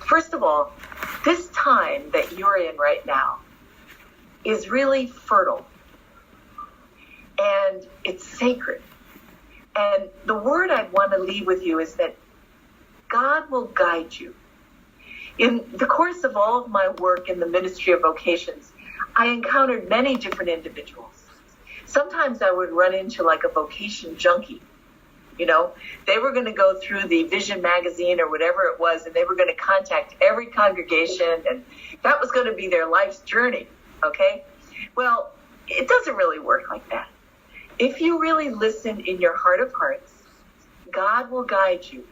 First of all, this time that you're in right now is really fertile and it's sacred. And the word I'd want to leave with you is that God will guide you. In the course of all of my work in the ministry of vocations, I encountered many different individuals. Sometimes I would run into like a vocation junkie. You know, they were going to go through the Vision magazine or whatever it was, and they were going to contact every congregation, and that was going to be their life's journey, okay? Well, it doesn't really work like that. If you really listen in your heart of hearts, God will guide you.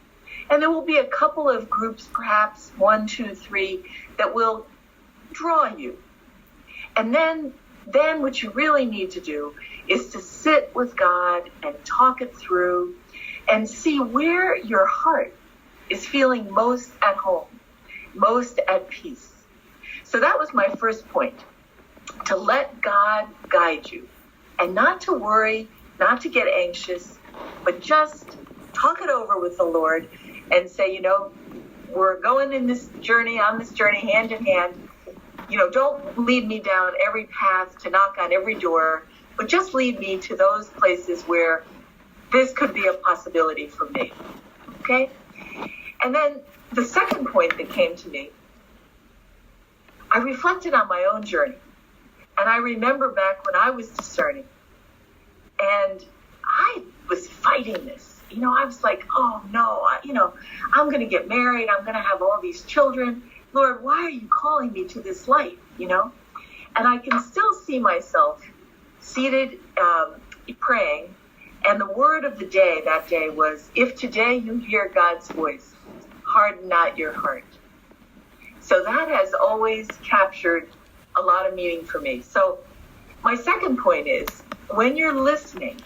And there will be a couple of groups, perhaps 1, 2, 3, that will draw you. And then what you really need to do is to sit with God and talk it through and see where your heart is feeling most at home, most at peace. So that was my first point, to let God guide you and not to worry, not to get anxious, but just talk it over with the Lord and say, you know, we're going on this journey hand in hand. You know, don't lead me down every path to knock on every door, but just lead me to those places where this could be a possibility for me, okay? And then the second point that came to me, I reflected on my own journey. And I remember back when I was discerning, and I was fighting this. You know, I was like, oh, no, I'm going to get married. I'm going to have all these children. Lord, why are you calling me to this life, you know? And I can still see myself seated praying. And the word of the day that day was, if today you hear God's voice, harden not your heart. So that has always captured a lot of meaning for me. So my second point is, when you're listening,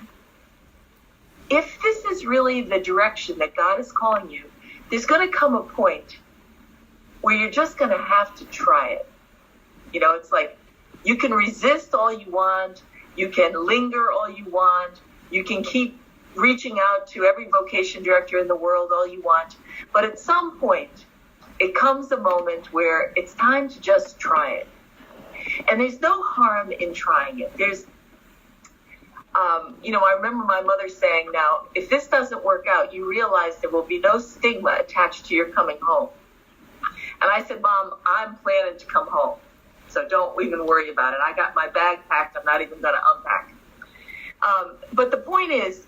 if this is really the direction that God is calling you, there's going to come a point where you're just going to have to try it. You know, it's like you can resist all you want. You can linger all you want. You can keep reaching out to every vocation director in the world all you want. But at some point, it comes a moment where it's time to just try it. And there's no harm in trying it. There's, I remember my mother saying, now, if this doesn't work out, you realize there will be no stigma attached to your coming home. And I said, Mom, I'm planning to come home, so don't even worry about it. I got my bag packed. I'm not even going to unpack. But the point is,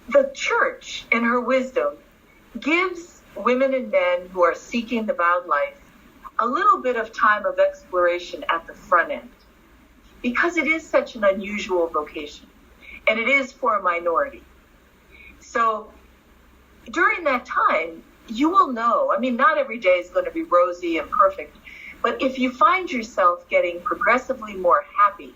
the church, in her wisdom, gives women and men who are seeking the vowed life a little bit of time of exploration at the front end, because it is such an unusual vocation, and it is for a minority. So during that time, you will know, not every day is going to be rosy and perfect, but if you find yourself getting progressively more happy,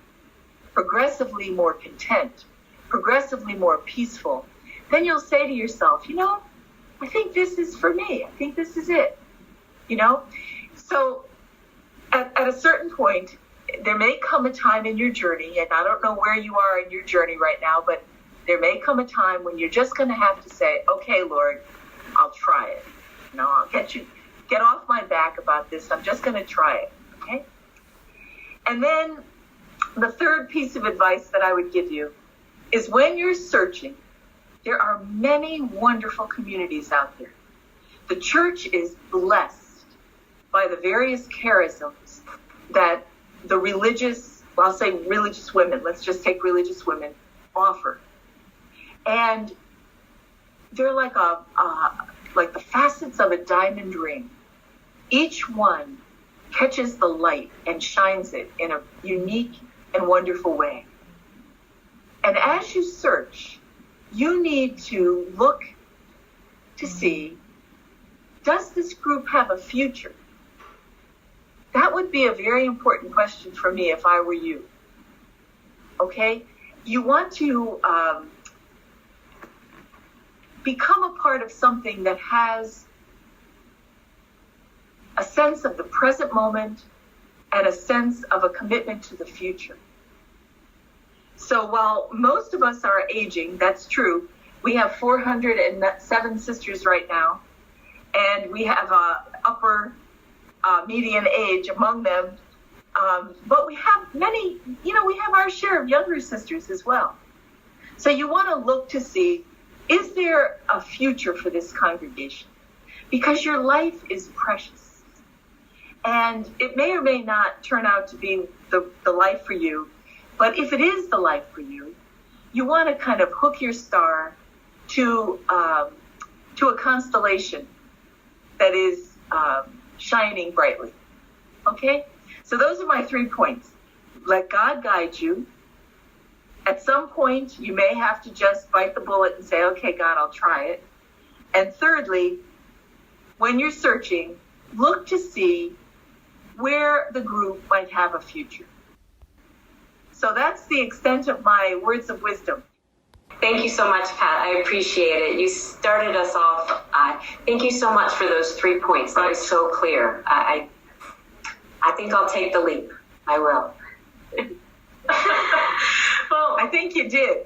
progressively more content, progressively more peaceful, then you'll say to yourself, I think this is for me. I think this is it, So at a certain point, there may come a time in your journey, and I don't know where you are in your journey right now, but there may come a time when you're just going to have to say, okay, Lord, I'll try it. I'll get off my back about this. I'm just going to try it, okay? And then the third piece of advice that I would give you is, when you're searching, there are many wonderful communities out there. The church is blessed by the various charisms that the religious women, let's just take religious women, offer. And they're like the facets of a diamond ring. Each one catches the light and shines it in a unique and wonderful way. And as you search, you need to look to see, does this group have a future? That would be a very important question for me if I were you. Okay? You want to become a part of something that has a sense of the present moment and a sense of a commitment to the future. So while most of us are aging, that's true. We have 407 sisters right now. and we have upper median age among them. But we have many, we have our share of younger sisters as well. So you want to look to see, is there a future for this congregation? Because your life is precious. And it may or may not turn out to be the life for you. But if it is the life for you, you want to kind of hook your star to a constellation that is shining brightly. Okay? So those are my 3 points. Let God guide you. At some point, you may have to just bite the bullet and say, okay, God, I'll try it. And thirdly, when you're searching, look to see where the group might have a future. So that's the extent of my words of wisdom. Thank you so much, Pat. I appreciate it. You started us off. Thank you so much for those 3 points. That was so clear. I think I'll take the leap. I will. Well, I think you did.